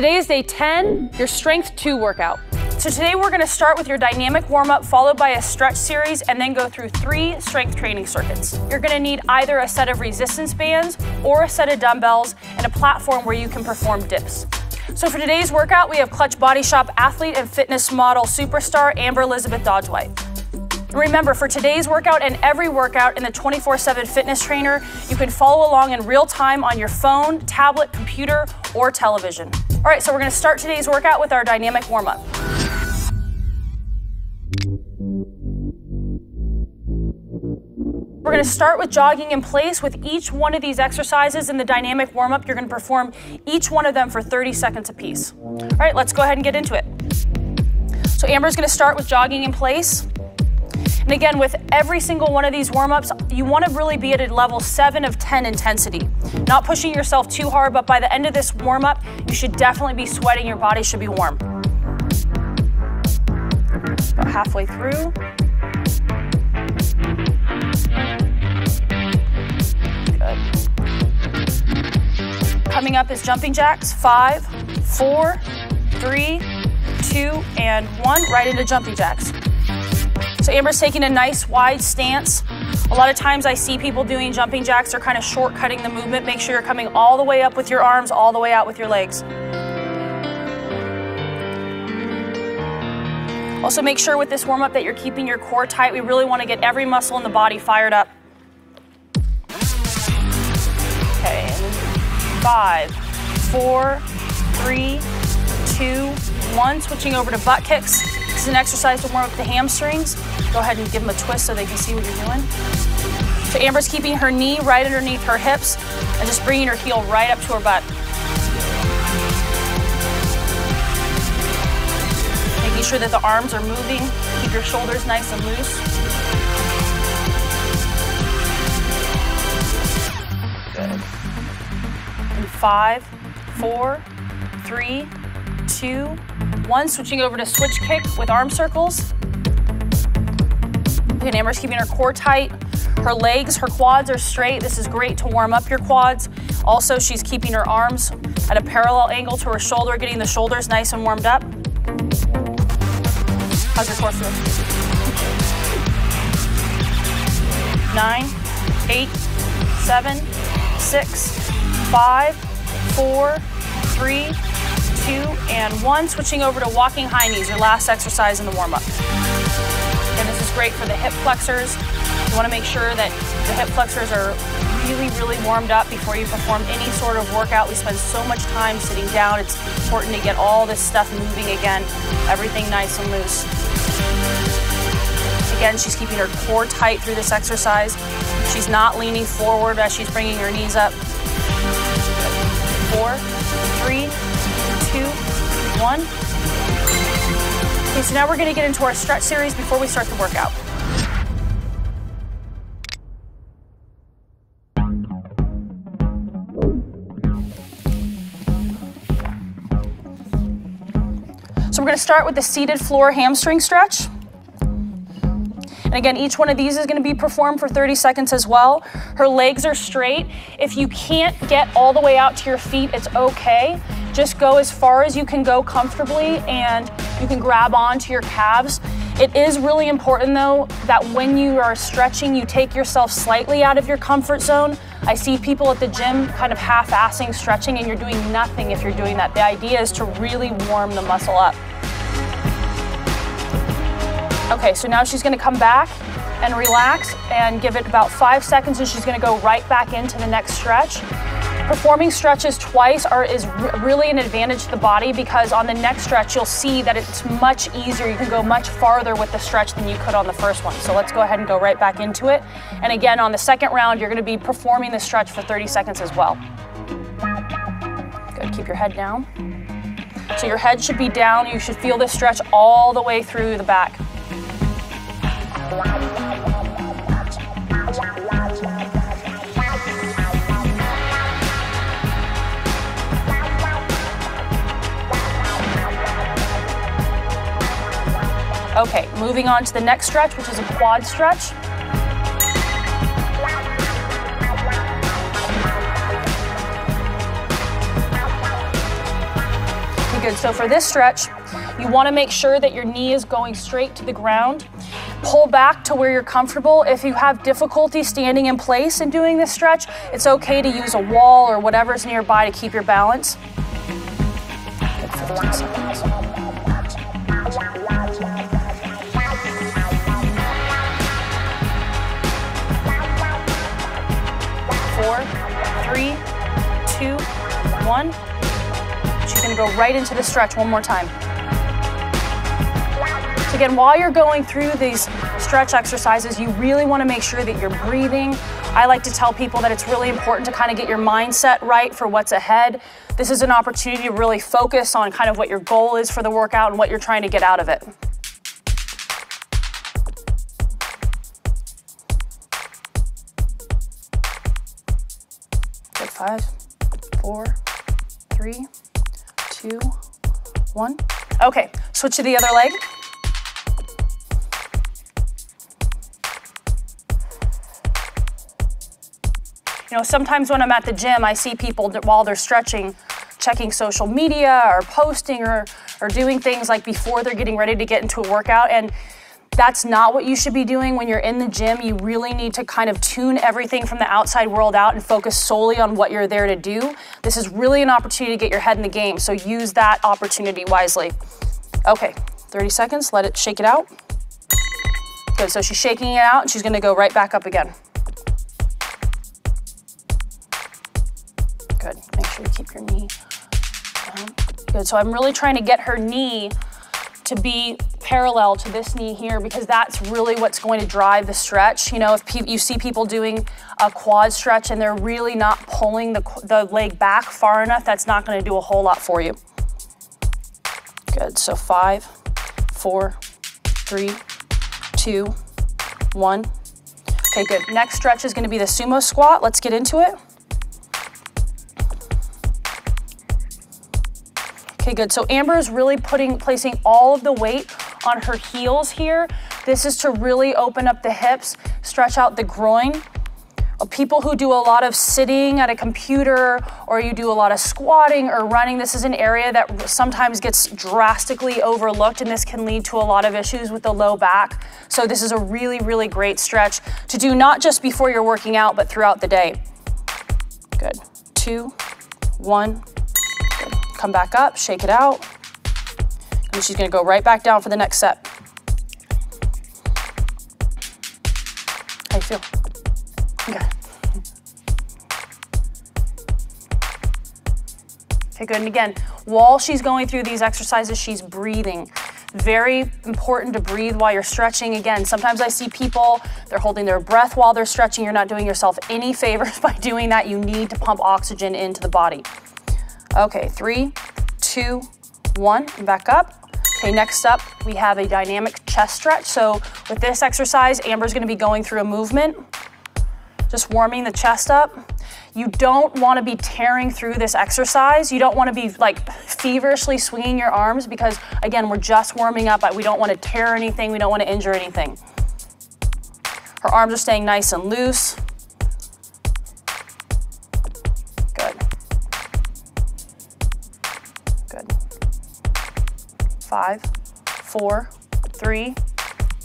Today is day 10, your Strength 2 workout. So today we're gonna start with your dynamic warm-up, followed by a stretch series, and then go through 3 strength training circuits. You're gonna need either a set of resistance bands or a set of dumbbells and a platform where you can perform dips. So for today's workout, we have Clutch Body Shop athlete and fitness model superstar, Amber Elizabeth Dodge-White. Remember, for today's workout and every workout in the 24/7 Fitness Trainer, you can follow along in real time on your phone, tablet, computer, or television. All right, so we're gonna start today's workout with our dynamic warm-up. We're gonna start with jogging in place. With each one of these exercises in the dynamic warm-up, you're gonna perform each one of them for 30 seconds apiece. All right, let's go ahead and get into it. So Amber's gonna start with jogging in place. And again, with every single one of these warm-ups, you want to really be at a level 7 of 10 intensity. Not pushing yourself too hard, but by the end of this warm-up, you should definitely be sweating. Your body should be warm. About halfway through. Good. Coming up is jumping jacks. 5, 4, 3, 2, and 1. Right into jumping jacks. So Amber's taking a nice wide stance. A lot of times I see people doing jumping jacks, they're kind of shortcutting the movement. Make sure you're coming all the way up with your arms, all the way out with your legs. Also make sure with this warm-up that you're keeping your core tight. We really want to get every muscle in the body fired up. Okay, and 5, 4, 3, 2, 1. Switching over to butt kicks. This is an exercise to warm up the hamstrings. Go ahead and give them a twist so they can see what you're doing. So Amber's keeping her knee right underneath her hips and just bringing her heel right up to her butt. Making sure that the arms are moving. Keep your shoulders nice and loose. Good. And 5, 4, 3, 2, 1. Switching over to switch kick with arm circles. Again, Amber's keeping her core tight. Her legs, her quads are straight. This is great to warm up your quads. Also, she's keeping her arms at a parallel angle to her shoulder, getting the shoulders nice and warmed up. How's your core feel? 9, 8, 7, 6, 5, 4, 3, 2, and 1. Switching over to walking high knees, your last exercise in the warm-up. And this is great for the hip flexors. You want to make sure that the hip flexors are really, really warmed up before you perform any sort of workout. We spend so much time sitting down. It's important to get all this stuff moving again, everything nice and loose. Again, she's keeping her core tight through this exercise. She's not leaning forward as she's bringing her knees up. 4, 3, 2, 1. Okay, so now we're going to get into our stretch series before we start the workout. So we're going to start with the seated floor hamstring stretch. And again, each one of these is going to be performed for 30 seconds as well. Her legs are straight. If you can't get all the way out to your feet, it's okay. Just go as far as you can go comfortably, and you can grab onto your calves. It is really important though that when you are stretching, you take yourself slightly out of your comfort zone. I see people at the gym kind of half-assing stretching, and you're doing nothing if you're doing that. The idea is to really warm the muscle up. Okay, so now she's gonna come back and relax and give it about 5 seconds, and she's gonna go right back into the next stretch. Performing stretches twice is really an advantage to the body, because on the next stretch you'll see that it's much easier. You can go much farther with the stretch than you could on the first one. So let's go ahead and go right back into it. And again, on the second round, you're going to be performing the stretch for 30 seconds as well. Good, keep your head down. So your head should be down. You should feel this stretch all the way through the back. Okay, moving on to the next stretch, which is a quad stretch. good. So for this stretch, you want to make sure that your knee is going straight to the ground. Pull back to where you're comfortable. If you have difficulty standing in place and doing this stretch, it's okay to use a wall or whatever's nearby to keep your balance. Good, 15 seconds. 4, 3, 2, 1. She's gonna go right into the stretch one more time. So again, while you're going through these stretch exercises, you really wanna make sure that you're breathing. I like to tell people that it's really important to kind of get your mindset right for what's ahead. This is an opportunity to really focus on kind of what your goal is for the workout and what you're trying to get out of it. Good, 5, 4, 3, 2, 1. Okay, switch to the other leg. You know, sometimes when I'm at the gym, I see people while they're stretching, checking social media or posting or doing things like before they're getting ready to get into a workout. And that's not what you should be doing when you're in the gym. You really need to kind of tune everything from the outside world out and focus solely on what you're there to do. This is really an opportunity to get your head in the game, so use that opportunity wisely. Okay, 30 seconds, let it shake it out. Good, so she's shaking it out and she's gonna go right back up again. Good, make sure you keep your knee down. Good, so I'm really trying to get her knee to be parallel to this knee here because that's really what's going to drive the stretch. You know, if you see people doing a quad stretch and they're really not pulling the leg back far enough, that's not going to do a whole lot for you. Good, so 5, 4, 3, 2, 1. Okay, good. Next stretch is going to be the sumo squat. Let's get into it. Okay, good. So Amber is really placing all of the weight on her heels here. This is to really open up the hips, stretch out the groin. People who do a lot of sitting at a computer or you do a lot of squatting or running, this is an area that sometimes gets drastically overlooked, and this can lead to a lot of issues with the low back. So this is a really, really great stretch to do not just before you're working out, but throughout the day. Good. 2, 1. Good. Come back up, shake it out. And she's gonna go right back down for the next set. How you feel? Okay. Okay, good. And again, while she's going through these exercises, she's breathing. Very important to breathe while you're stretching. Again, sometimes I see people, they're holding their breath while they're stretching. You're not doing yourself any favors by doing that. You need to pump oxygen into the body. Okay, 3, 2, 1, and back up. Okay, next up, we have a dynamic chest stretch. So with this exercise, Amber's gonna be going through a movement, just warming the chest up. You don't wanna be tearing through this exercise. You don't wanna be like feverishly swinging your arms because again, we're just warming up. We don't wanna tear anything. We don't wanna injure anything. Her arms are staying nice and loose. Good. Good. 5, 4, 3,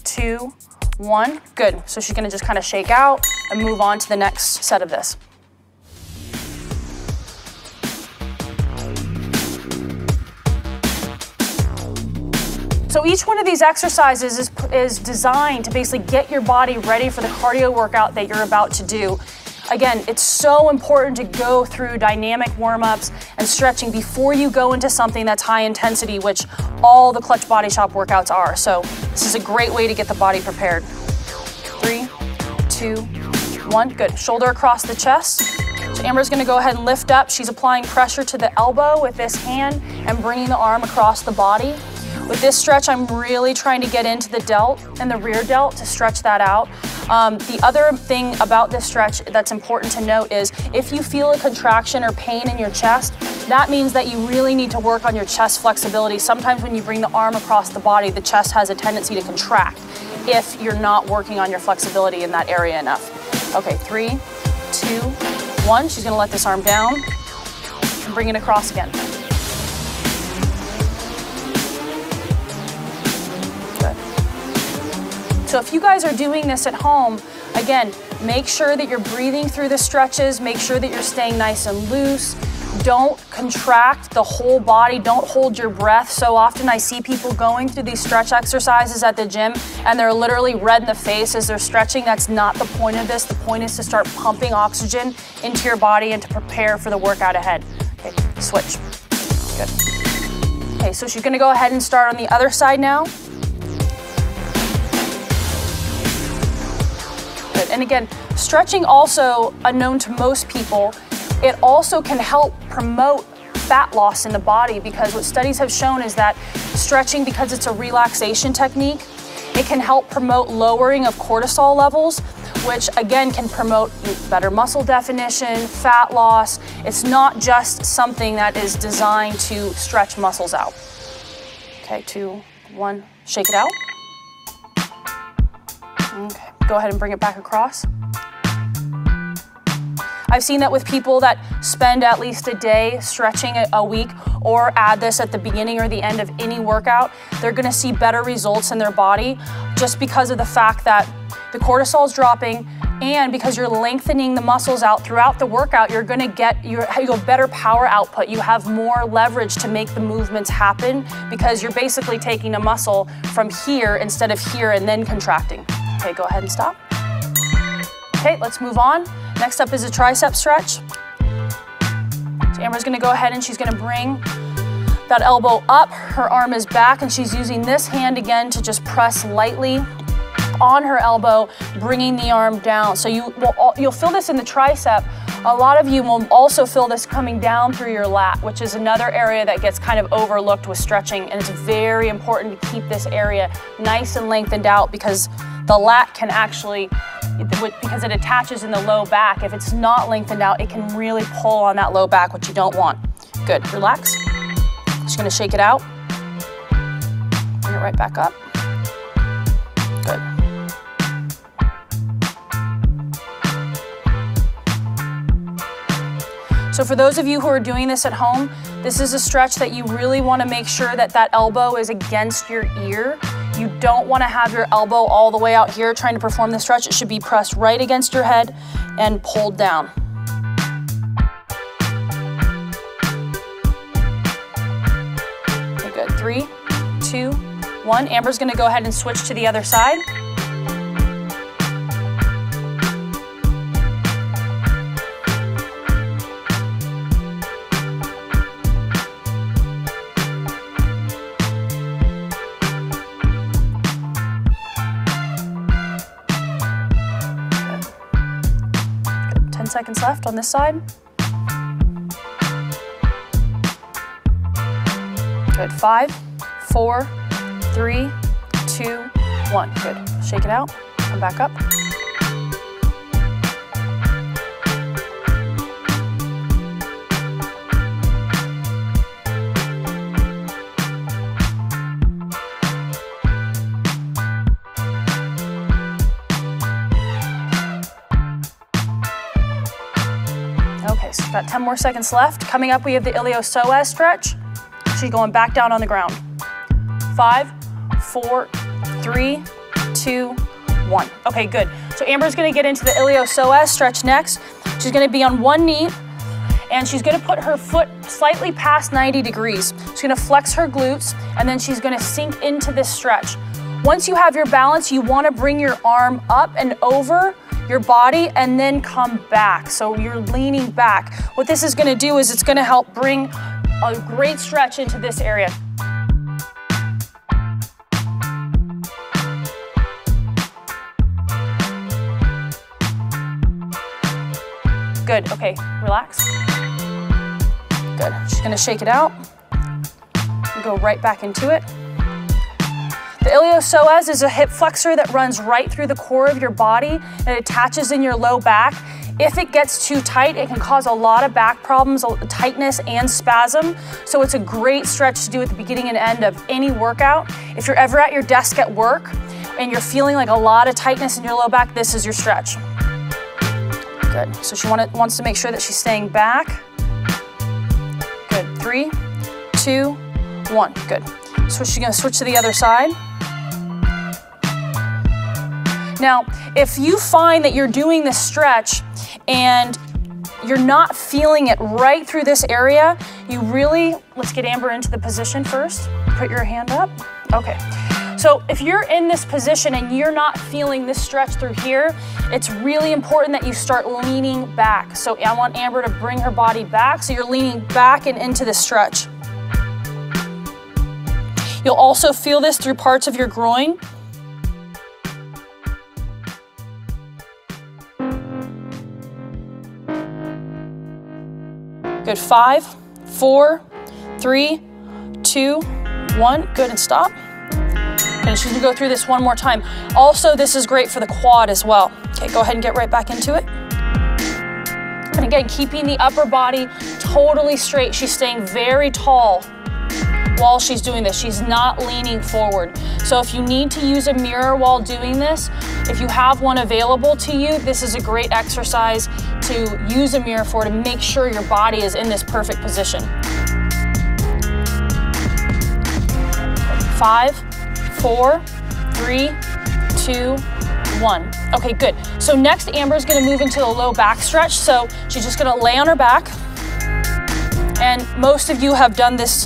2, 1. Good. So she's gonna just kind of shake out and move on to the next set of this. So each one of these exercises is designed to basically get your body ready for the cardio workout that you're about to do. Again, it's so important to go through dynamic warm-ups and stretching before you go into something that's high intensity, which all the Clutch Body Shop workouts are. So this is a great way to get the body prepared. 3, 2, 1, good. Shoulder across the chest. So Amber's gonna go ahead and lift up. She's applying pressure to the elbow with this hand and bringing the arm across the body. With this stretch, I'm really trying to get into the delt and the rear delt to stretch that out. The other thing about this stretch that's important to note is if you feel a contraction or pain in your chest, that means that you really need to work on your chest flexibility. Sometimes when you bring the arm across the body, the chest has a tendency to contract if you're not working on your flexibility in that area enough. Okay, 3, 2, 1. She's gonna let this arm down and bring it across again. So if you guys are doing this at home, again, make sure that you're breathing through the stretches, make sure that you're staying nice and loose. Don't contract the whole body, don't hold your breath. So often I see people going through these stretch exercises at the gym and they're literally red in the face as they're stretching. That's not the point of this. The point is to start pumping oxygen into your body and to prepare for the workout ahead. Okay, switch. Good. Okay, so she's gonna go ahead and start on the other side now. Good, and again, stretching also, unknown to most people, it also can help promote fat loss in the body, because what studies have shown is that stretching, because it's a relaxation technique, it can help promote lowering of cortisol levels, which again can promote better muscle definition, fat loss. It's not just something that is designed to stretch muscles out. Okay, 2, 1, shake it out. Okay, go ahead and bring it back across. I've seen that with people that spend at least a day stretching a week, or add this at the beginning or the end of any workout, they're gonna see better results in their body just because of the fact that the cortisol is dropping, and because you're lengthening the muscles out throughout the workout, you're gonna get you have better power output. You have more leverage to make the movements happen because you're basically taking a muscle from here instead of here and then contracting. Okay, go ahead and stop. Okay, let's move on. Next up is a tricep stretch. So Amber's gonna go ahead and she's gonna bring that elbow up, her arm is back, and she's using this hand again to just press lightly on her elbow, bringing the arm down. So you'll feel this in the tricep. A lot of you will also feel this coming down through your lat, which is another area that gets kind of overlooked with stretching, and it's very important to keep this area nice and lengthened out, because the lat can actually, because it attaches in the low back, if it's not lengthened out, it can really pull on that low back, which you don't want. Good, relax. Just gonna shake it out. Bring it right back up. Good. So for those of you who are doing this at home, this is a stretch that you really want to make sure that that elbow is against your ear. You don't want to have your elbow all the way out here trying to perform the stretch. It should be pressed right against your head and pulled down. Okay, good. 3, 2, 1. Amber's going to go ahead and switch to the other side. Seconds left on this side. Good. 5, 4, 3, 2, 1. Good. Shake it out. Come back up. Okay, so we've got 10 more seconds left. Coming up, we have the iliopsoas stretch. She's going back down on the ground. 5, 4, 3, 2, 1. Okay, good. So Amber's gonna get into the iliopsoas stretch next. She's gonna be on one knee, and she's gonna put her foot slightly past 90 degrees. She's gonna flex her glutes, and then she's gonna sink into this stretch. Once you have your balance, you wanna bring your arm up and over your body and then come back. So you're leaning back. What this is gonna do is it's gonna help bring a great stretch into this area. Good, okay, relax. Good, she's gonna shake it out and go right back into it. The iliopsoas is a hip flexor that runs right through the core of your body and it attaches in your low back. If it gets too tight, it can cause a lot of back problems, tightness and spasm. So it's a great stretch to do at the beginning and end of any workout. If you're ever at your desk at work and you're feeling like a lot of tightness in your low back, this is your stretch. Good, so she wants to make sure that she's staying back. Good, 3, 2, 1, good. So she's gonna switch to the other side. Now, if you find that you're doing this stretch and you're not feeling it right through this area, you really, let's get Amber into the position first. Put your hand up. Okay. So if you're in this position and you're not feeling this stretch through here, it's really important that you start leaning back. So I want Amber to bring her body back, so you're leaning back and into the stretch. You'll also feel this through parts of your groin. Good, 5, 4, 3, 2, 1. Good, and stop. And she's gonna go through this one more time. Also, this is great for the quad as well. Okay, go ahead and get right back into it. And again, keeping the upper body totally straight. She's staying very tall while she's doing this. She's not leaning forward. So if you need to use a mirror while doing this, if you have one available to you, this is a great exercise to use a mirror for, to make sure your body is in this perfect position. 5, 4, 3, 2, 1. Okay, good. So next, Amber's gonna move into the low back stretch. So she's just gonna lay on her back. And most of you have done this,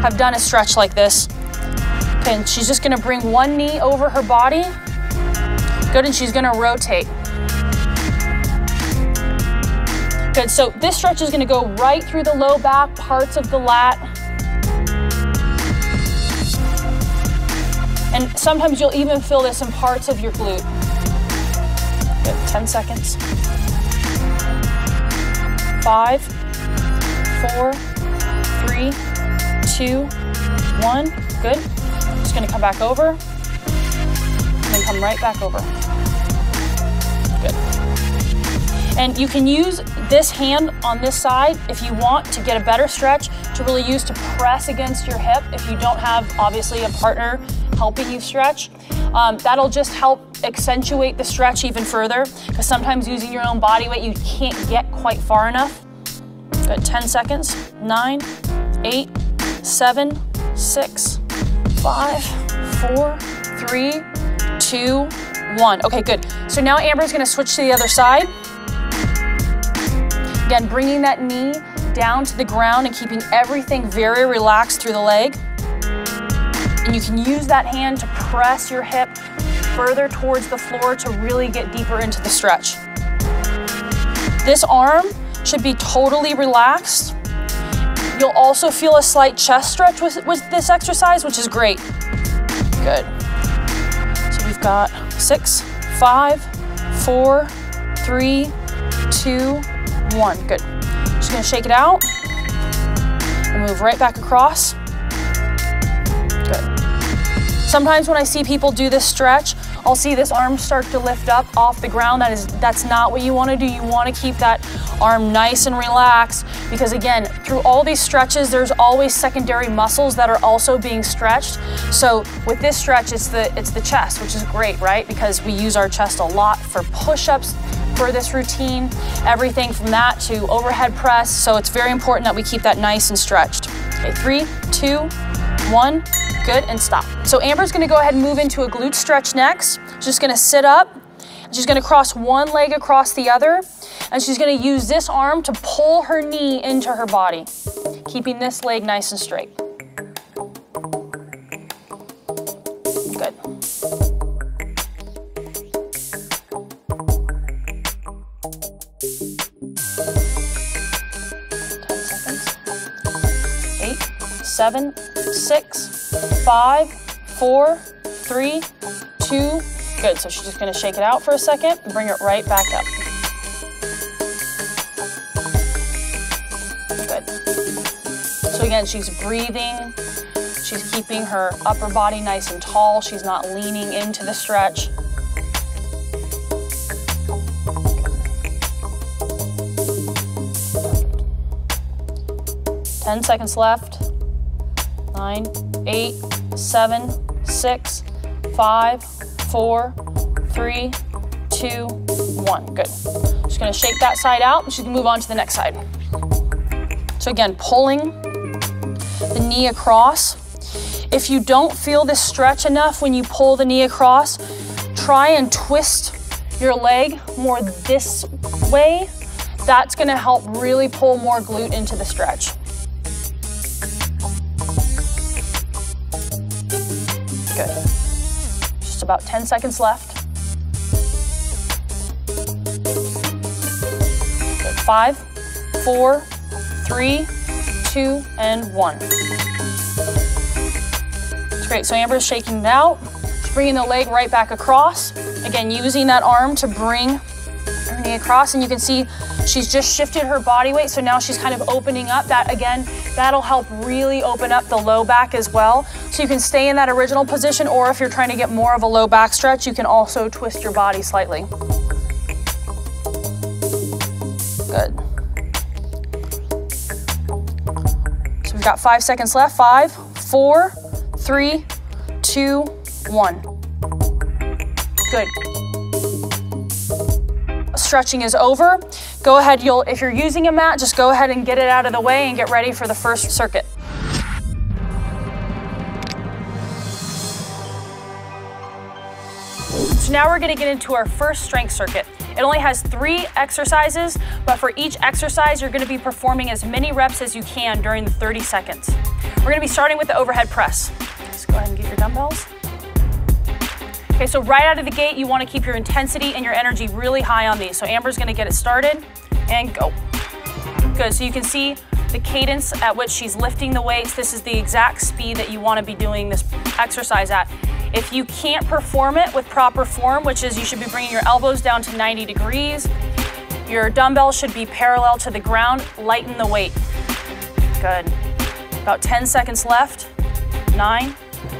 have done a stretch like this. Okay, and she's just gonna bring one knee over her body. Good, and she's gonna rotate. Good, so this stretch is gonna go right through the low back, parts of the lat. And sometimes you'll even feel this in parts of your glute. Good, 10 seconds. 5, 4, 3, 2, 1. Good. Just gonna come back over, and then come right back over. Good. And you can use this hand on this side if you want to get a better stretch, to really use to press against your hip if you don't have, obviously, a partner helping you stretch. That'll just help accentuate the stretch even further, because sometimes using your own body weight, you can't get quite far enough. Good, 10 seconds. 9, 8, 7, 6, 5, 4, 3, 2, 1. Okay, good. So now Amber's gonna switch to the other side. Again, bringing that knee down to the ground and keeping everything very relaxed through the leg. And you can use that hand to press your hip further towards the floor to really get deeper into the stretch. This arm should be totally relaxed. You'll also feel a slight chest stretch with this exercise, which is great. Good. So we've got 6, 5, 4, 3, 2, 1. Good. Just gonna shake it out and move right back across. Good. Sometimes when I see people do this stretch, I'll see this arm start to lift up off the ground. That's not what you want to do. You want to keep that arm nice and relaxed, because again, through all these stretches, there's always secondary muscles that are also being stretched. So with this stretch, it's the chest, which is great, right? Because we use our chest a lot for push-ups for this routine, everything from that to overhead press. So it's very important that we keep that nice and stretched. Okay, 3, 2, 1. Good, and stop. So Amber's gonna go ahead and move into a glute stretch next. She's just gonna sit up, and she's gonna cross one leg across the other, and she's gonna use this arm to pull her knee into her body, keeping this leg nice and straight. Good. Eight, 7, 6, 5, 4, 3, 2, good. So she's just gonna shake it out for a second and bring it right back up. Good. So again, she's breathing. She's keeping her upper body nice and tall. She's not leaning into the stretch. Good. 10 seconds left. 9, 8, 7, 6, 5, 4, 3, 2, 1. Good. Just gonna shake that side out, and she's gonna move on to the next side. So again, pulling the knee across. If you don't feel this stretch enough when you pull the knee across, try and twist your leg more this way. That's gonna help really pull more glute into the stretch. Good. Just about 10 seconds left. Good. 5, 4, 3, 2, and 1. That's great. So Amber's shaking it out. She's bringing the leg right back across. Again, using that arm to bring her knee across, and you can see she's just shifted her body weight, so now she's kind of opening up. That, again, that'll help really open up the low back as well. So you can stay in that original position, or if you're trying to get more of a low back stretch, you can also twist your body slightly. Good. So we've got 5 seconds left. 5, 4, 3, 2, 1. Good. Stretching is over. Go ahead, if you're using a mat, just go ahead and get it out of the way and get ready for the first circuit. So now we're gonna get into our first strength circuit. It only has 3 exercises, but for each exercise, you're gonna be performing as many reps as you can during the 30 seconds. We're gonna be starting with the overhead press. Just go ahead and get your dumbbells. Okay, so right out of the gate, you wanna keep your intensity and your energy really high on these. So Amber's gonna get it started and go. Good, so you can see the cadence at which she's lifting the weights. This is the exact speed that you wanna be doing this exercise at. If you can't perform it with proper form, which is you should be bringing your elbows down to 90 degrees, your dumbbells should be parallel to the ground, lighten the weight. Good. About 10 seconds left. 9,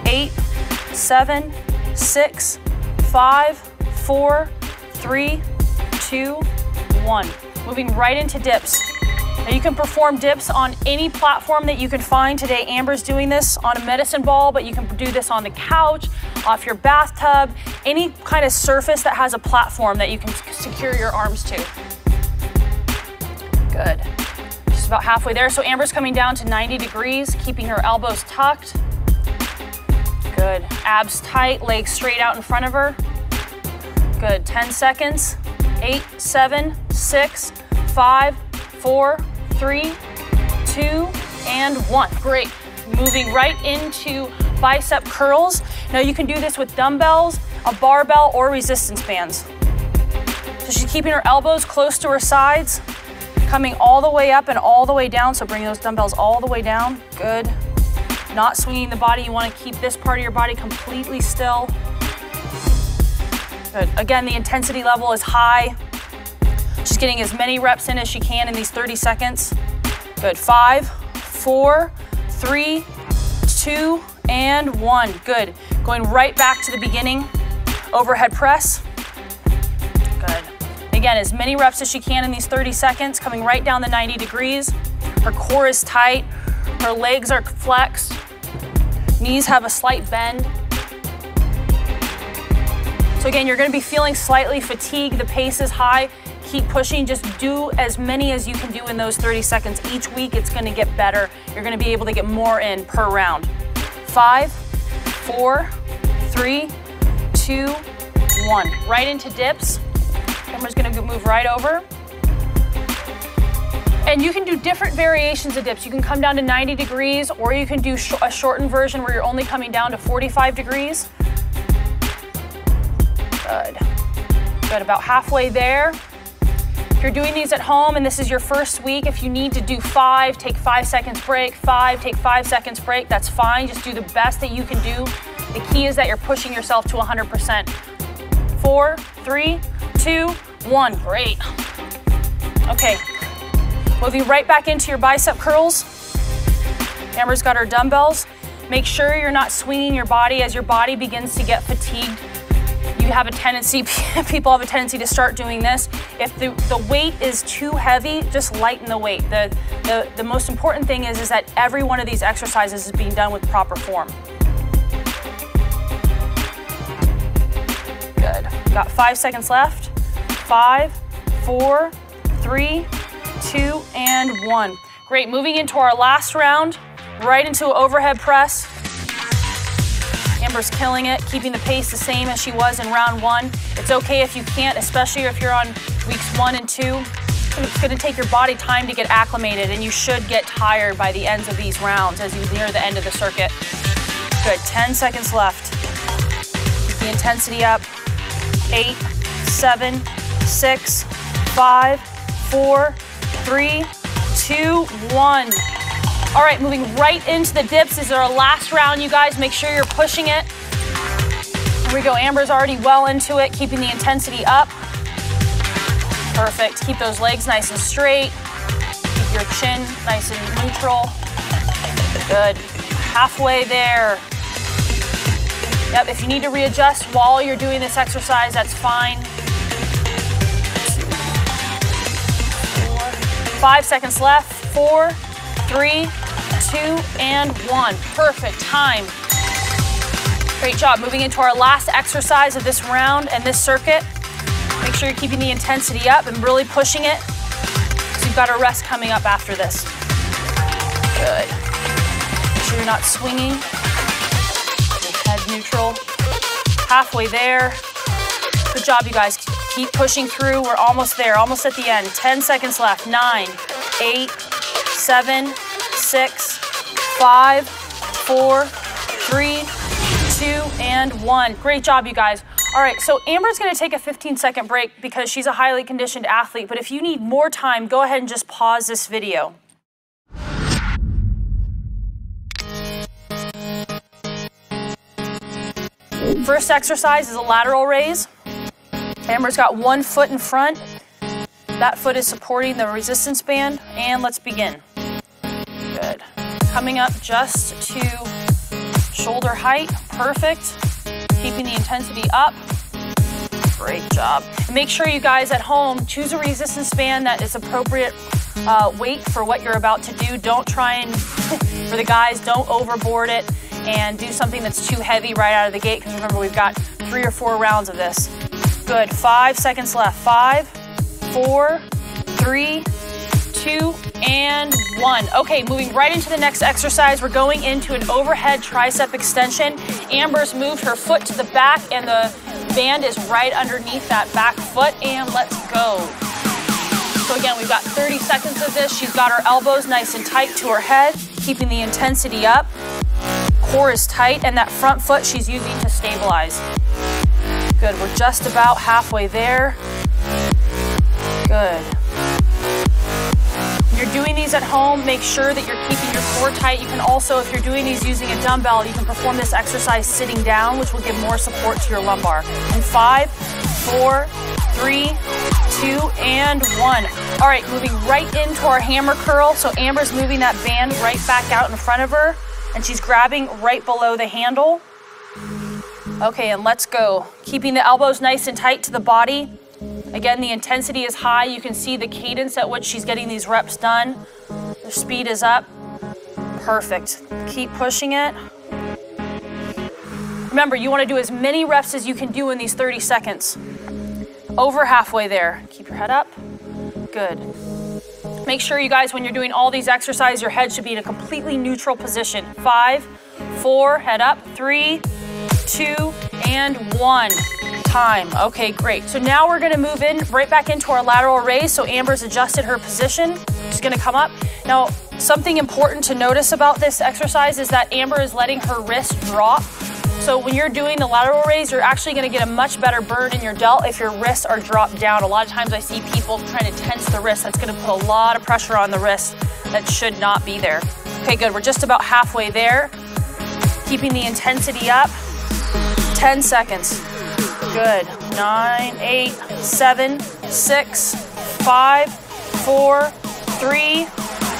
8, 7, 6, 5, 4, 3, 2, 1. Moving right into dips. Now you can perform dips on any platform that you can find. Today Amber's doing this on a medicine ball, but you can do this on the couch, off your bathtub, any kind of surface that has a platform that you can secure your arms to. Good. Just about halfway there. So Amber's coming down to 90 degrees, keeping her elbows tucked. Good. Abs tight, legs straight out in front of her. Good. 10 seconds. 8, 7, 6, 5, 4, 3, 2, and 1. Great. Moving right into bicep curls. Now you can do this with dumbbells, a barbell, or resistance bands. So she's keeping her elbows close to her sides, coming all the way up and all the way down. So bring those dumbbells all the way down. Good. Not swinging the body. You want to keep this part of your body completely still. Good. Again, the intensity level is high. She's getting as many reps in as she can in these 30 seconds. Good. 5, 4, 3, 2, and 1. Good. Going right back to the beginning. Overhead press. Good. Again, as many reps as she can in these 30 seconds, coming right down the 90 degrees. Her core is tight. Her legs are flexed. Knees have a slight bend. So again, you're going to be feeling slightly fatigued. The pace is high. Keep pushing. Just do as many as you can do in those 30 seconds. Each week, it's going to get better. You're going to be able to get more in per round. 5, 4, 3, 2, 1. Right into dips. Amber's going to move right over. And you can do different variations of dips. You can come down to 90 degrees, or you can do a shortened version where you're only coming down to 45 degrees. Good. Good, about halfway there. If you're doing these at home and this is your first week, if you need to do 5, take 5 seconds break, 5, take 5 seconds break, that's fine. Just do the best that you can do. The key is that you're pushing yourself to 100%. 4, 3, 2, 1, great. Okay. Moving right back into your bicep curls. Amber's got her dumbbells. Make sure you're not swinging your body as your body begins to get fatigued. You have a tendency, people have a tendency to start doing this. If the weight is too heavy, just lighten the weight. The most important thing is that every one of these exercises is being done with proper form. Good. Got 5 seconds left. 5, 4, 3, 2, and 1. Great, moving into our last round, right into overhead press. Amber's killing it, keeping the pace the same as she was in round 1. It's okay if you can't, especially if you're on weeks 1 and 2. It's gonna take your body time to get acclimated, and you should get tired by the ends of these rounds as you near the end of the circuit. Good, 10 seconds left. Keep the intensity up. 8, 7, 6, 5, 4, 3, 2, 1. All right, moving right into the dips. This is our last round, you guys. Make sure you're pushing it. Here we go. Amber's already well into it, keeping the intensity up. Perfect. Keep those legs nice and straight. Keep your chin nice and neutral. Good. Halfway there. Yep, if you need to readjust while you're doing this exercise, that's fine. 5 seconds left. 4, 3, 2, and 1. Perfect time. Great job. Moving into our last exercise of this round and this circuit. Make sure you're keeping the intensity up and really pushing it. So you've got a rest coming up after this. Good. Make sure you're not swinging. Your head neutral. Halfway there. Good job, you guys. Keep pushing through. We're almost there, almost at the end. 10 seconds left. 9, 8, 7, 6, 5, 4, 3, 2, and 1. Great job, you guys. All right, so Amber's gonna take a 15-second break because she's a highly conditioned athlete, but if you need more time, go ahead and just pause this video. First exercise is a lateral raise. Amber's got one foot in front. That foot is supporting the resistance band, and let's begin. Good. Coming up just to shoulder height. Perfect. Keeping the intensity up. Great job. And make sure you guys at home choose a resistance band that is appropriate weight for what you're about to do. Don't try and, for the guys, don't overboard it and do something that's too heavy right out of the gate, because remember, we've got 3 or 4 rounds of this. Good. 5 seconds left. 5, 4, 3, 2, and 1. Okay, moving right into the next exercise. We're going into an overhead tricep extension. Amber's moved her foot to the back, and the band is right underneath that back foot, and let's go. So again, we've got 30 seconds of this. She's got her elbows nice and tight to her head, keeping the intensity up. Core is tight, and that front foot she's using to stabilize. Good, we're just about halfway there. Good. When you're doing these at home, make sure that you're keeping your core tight. You can also, if you're doing these using a dumbbell, you can perform this exercise sitting down, which will give more support to your lumbar. In 5, 4, 3, 2, and 1. All right, moving right into our hammer curl. So Amber's moving that band right back out in front of her, and she's grabbing right below the handle. Okay, and let's go. Keeping the elbows nice and tight to the body. Again, the intensity is high. You can see the cadence at which she's getting these reps done. The speed is up. Perfect. Keep pushing it. Remember, you want to do as many reps as you can do in these 30 seconds. Over halfway there. Keep your head up. Good. Make sure, you guys, when you're doing all these exercises, your head should be in a completely neutral position. 5, 4, head up. 3, 2, and 1. Time. Okay, great. So now we're gonna move in right back into our lateral raise. So Amber's adjusted her position. She's gonna come up. Now, something important to notice about this exercise is that Amber is letting her wrist drop. So when you're doing the lateral raise, you're actually gonna get a much better burn in your delt if your wrists are dropped down. A lot of times I see people trying to tense the wrist. That's gonna put a lot of pressure on the wrist that should not be there. Okay, good. We're just about halfway there. Keeping the intensity up. 10 seconds. Good. 9, 8, 7, 6, 5, 4, 3,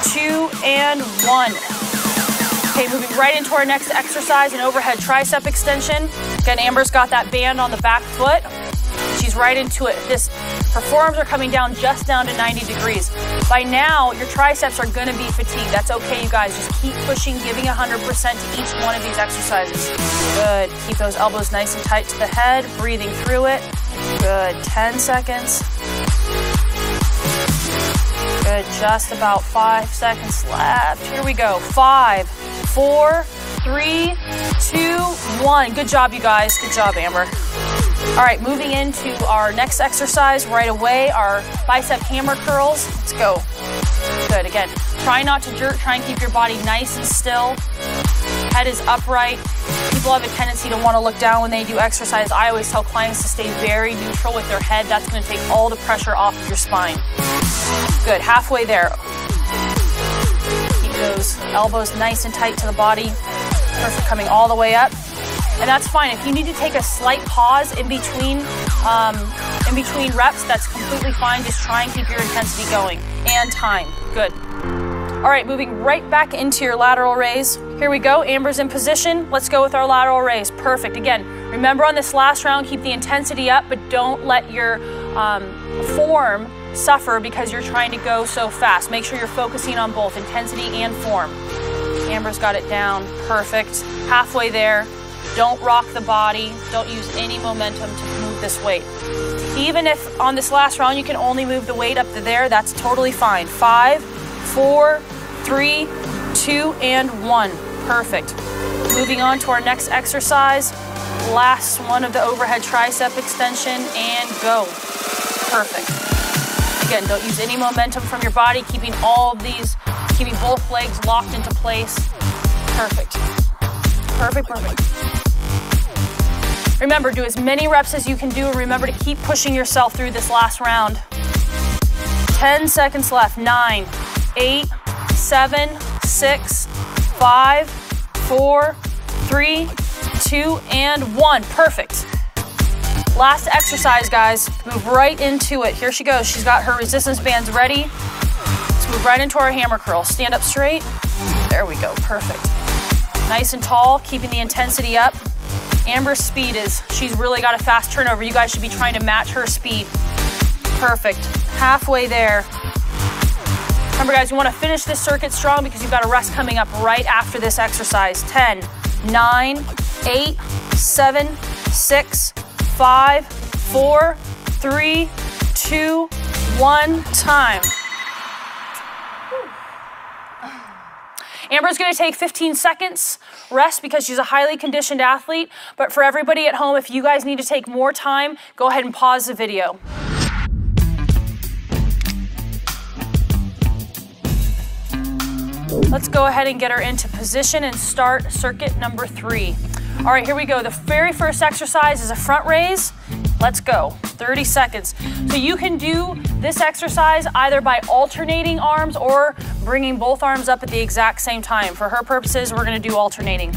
2, and 1. Okay, moving right into our next exercise, an overhead tricep extension. Again, Amber's got that band on the back foot. She's right into it. Her forearms are coming down just down to 90 degrees. By now, your triceps are gonna be fatigued. That's okay, you guys. Just keep pushing, giving 100% to each one of these exercises. Good. Keep those elbows nice and tight to the head, breathing through it. Good. 10 seconds. Good. Just about 5 seconds left. Here we go. 5, 4, 3, 2, 1. Good job, you guys. Good job, Amber. All right, moving into our next exercise right away, our bicep hammer curls. Let's go. Good, again, try not to jerk, try and keep your body nice and still. Head is upright. People have a tendency to want to look down when they do exercise. I always tell clients to stay very neutral with their head. That's going to take all the pressure off of your spine. Good, halfway there. Keep those elbows nice and tight to the body. Perfect, coming all the way up. And that's fine. If you need to take a slight pause in between reps, that's completely fine. Just try and keep your intensity going. And time. Good. All right, moving right back into your lateral raise. Here we go. Amber's in position. Let's go with our lateral raise. Perfect. Again, remember on this last round, keep the intensity up, but don't let your form suffer because you're trying to go so fast. Make sure you're focusing on both intensity and form. Amber's got it down. Perfect. Halfway there. Don't rock the body. Don't use any momentum to move this weight. Even if on this last round you can only move the weight up to there, that's totally fine. 5, 4, 3, 2, and 1. Perfect. Moving on to our next exercise. Last one of the overhead tricep extension, and go. Perfect. Again, don't use any momentum from your body, keeping both legs locked into place. Perfect. Perfect, perfect. Remember, do as many reps as you can do, and remember to keep pushing yourself through this last round. 10 seconds left. 9, 8, 7, 6, 5, 4, 3, 2, and 1. Perfect. Last exercise, guys. Move right into it. Here she goes. She's got her resistance bands ready. Let's move right into our hammer curl. Stand up straight. There we go. Perfect. Nice and tall, keeping the intensity up. Amber's speed she's really got a fast turnover. You guys should be trying to match her speed. Perfect. Halfway there. Remember, guys, you want to finish this circuit strong because you've got a rest coming up right after this exercise. 10, 9, 8, 7, 6, 5, 4, 3, 2, 1, time. Amber's going to take 15 seconds rest because she's a highly conditioned athlete. But for everybody at home, if you guys need to take more time, go ahead and pause the video. Let's go ahead and get her into position and start circuit number 3. All right, here we go. The very first exercise is a front raise. Let's go. 30 seconds. So you can do this exercise either by alternating arms or bringing both arms up at the exact same time. For her purposes, we're going to do alternating.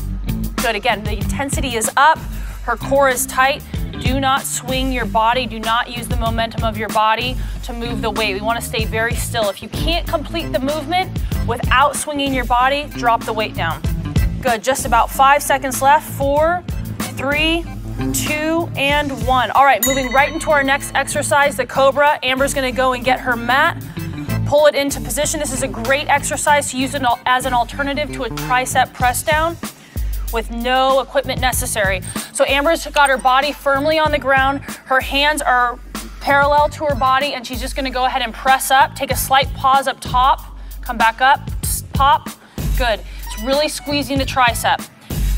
Good. Again, the intensity is up. Her core is tight. Do not swing your body. Do not use the momentum of your body to move the weight. We want to stay very still. If you can't complete the movement without swinging your body, drop the weight down. Good. Just about 5 seconds left. 4, 3, 2, and 1. All right, moving right into our next exercise, the Cobra. Amber's going to go and get her mat, pull it into position. This is a great exercise to use it as an alternative to a tricep press down with no equipment necessary. So Amber's got her body firmly on the ground. Her hands are parallel to her body, and she's just going to go ahead and press up. Take a slight pause up top. Come back up. Pop. Good. It's really squeezing the tricep.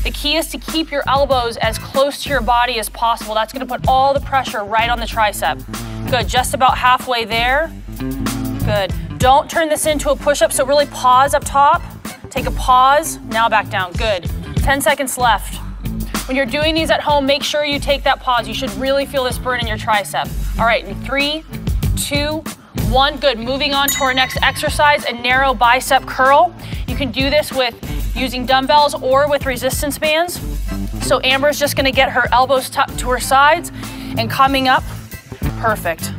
The key is to keep your elbows as close to your body as possible. That's going to put all the pressure right on the tricep. Good, just about halfway there. Good. Don't turn this into a push-up, so really pause up top. Take a pause, now back down. Good. 10 seconds left. When you're doing these at home, make sure you take that pause. You should really feel this burn in your tricep. All right, in 3, 2, 1. Good. Moving on to our next exercise, a narrow bicep curl. You can do this with using dumbbells or with resistance bands. So Amber's just going to get her elbows tucked to her sides and coming up. Perfect.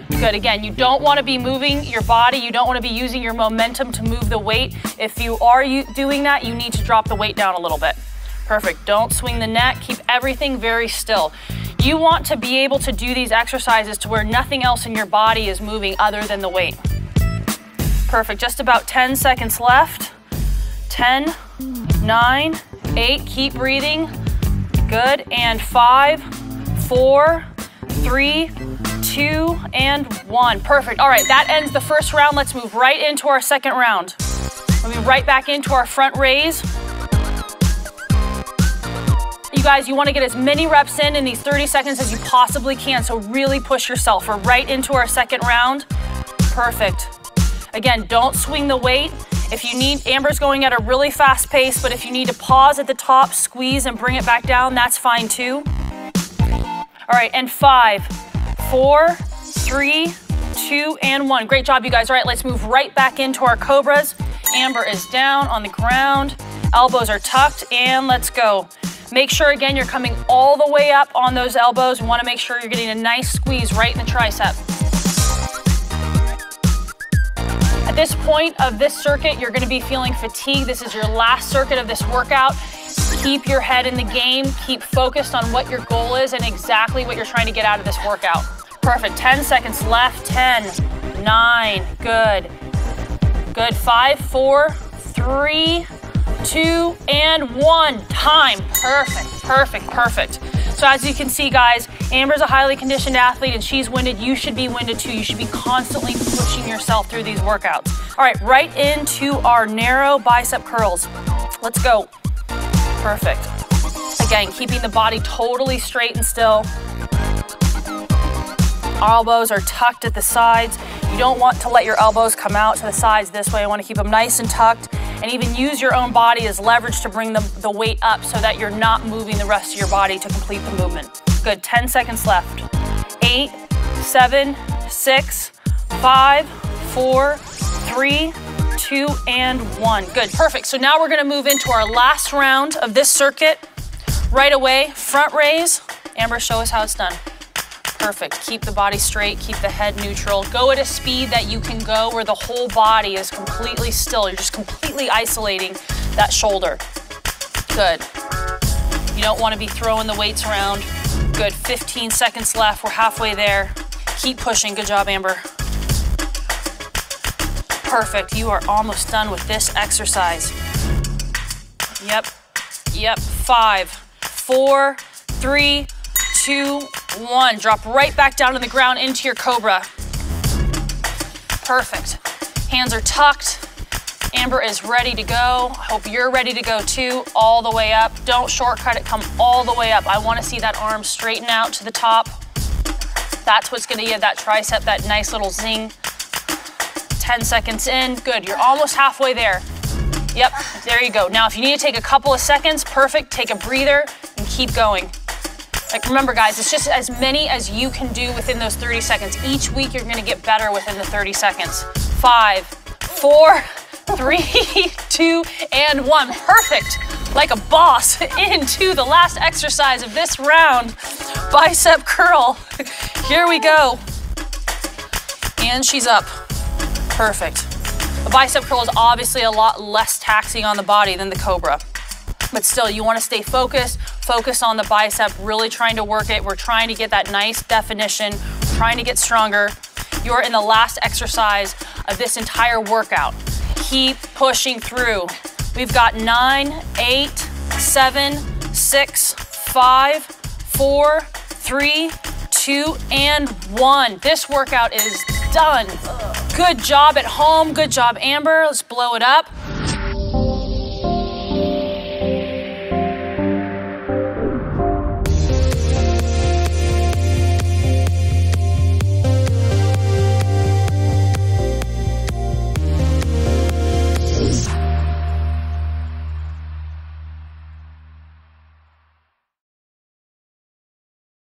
Good. Again, you don't want to be moving your body. You don't want to be using your momentum to move the weight. If you are doing that, you need to drop the weight down a little bit. Perfect. Don't swing the neck. Keep everything very still. You want to be able to do these exercises to where nothing else in your body is moving other than the weight. Perfect. Just about 10 seconds left. 10, 9, 8, keep breathing. Good, and 5, 4, 3, 2, and 1. Perfect. All right, that ends the first round. Let's move right into our second round. Moving right back into our front raise. guys, you want to get as many reps in these 30 seconds as you possibly can, so really push yourself. We're right into our second round. Perfect. Again, don't swing the weight. If you need, Amber's going at a really fast pace, but if you need to pause at the top, squeeze and bring it back down, that's fine too. All right, and 5, 4, 3, 2, and 1. Great job, you guys. All right, let's move right back into our cobras. Amber is down on the ground. Elbows are tucked, and let's go. Make sure, again, you're coming all the way up on those elbows. You want to make sure you're getting a nice squeeze right in the tricep. At this point of this circuit, you're going to be feeling fatigue. This is your last circuit of this workout. Keep your head in the game. Keep focused on what your goal is and exactly what you're trying to get out of this workout. Perfect. 10 seconds left. 10, 9, good. Good. 5, 4, 3, 2, and 1. Time. Perfect, perfect, perfect. So as you can see, guys, Amber's a highly conditioned athlete and she's winded. You should be winded too. You should be constantly pushing yourself through these workouts. All right, right into our narrow bicep curls. Let's go. Perfect. Again, keeping the body totally straight and still. Elbows are tucked at the sides. You don't want to let your elbows come out to the sides this way. You want to keep them nice and tucked, and even use your own body as leverage to bring the weight up so that you're not moving the rest of your body to complete the movement. Good, 10 seconds left. 8, 7, 6, 5, 4, 3, 2, and 1. Good, perfect. So now we're gonna move into our last round of this circuit. Right away, front raise. Amber, show us how it's done. Perfect. Keep the body straight, keep the head neutral. Go at a speed that you can go where the whole body is completely still. You're just completely isolating that shoulder. Good. You don't want to be throwing the weights around. Good. 15 seconds left. We're halfway there. Keep pushing. Good job, Amber. Perfect. You are almost done with this exercise. Yep. Yep. 5, 4, 3, 2, 1. Drop right back down to the ground into your cobra. Perfect. Hands are tucked. Amber is ready to go. I hope you're ready to go too, all the way up. Don't shortcut it, come all the way up. I want to see that arm straighten out to the top. That's what's going to give that tricep that nice little zing. 10 seconds in. Good, you're almost halfway there. Yep, there you go. Now if you need to take a couple of seconds, perfect, take a breather and keep going. Like, remember guys, it's just as many as you can do within those 30 seconds. Each week you're gonna get better within the 30 seconds. 5, 4, 3, 2, and 1. Perfect. Like a boss into the last exercise of this round. Bicep curl. Here we go. And she's up. Perfect. The bicep curl is obviously a lot less taxing on the body than the cobra. But still, you want to stay focused. Focus on the bicep, really trying to work it. We're trying to get that nice definition, trying to get stronger. You're in the last exercise of this entire workout. Keep pushing through. We've got 9, 8, 7, 6, 5, 4, 3, 2, and 1. This workout is done. Good job at home. Good job, Amber. Let's blow it up.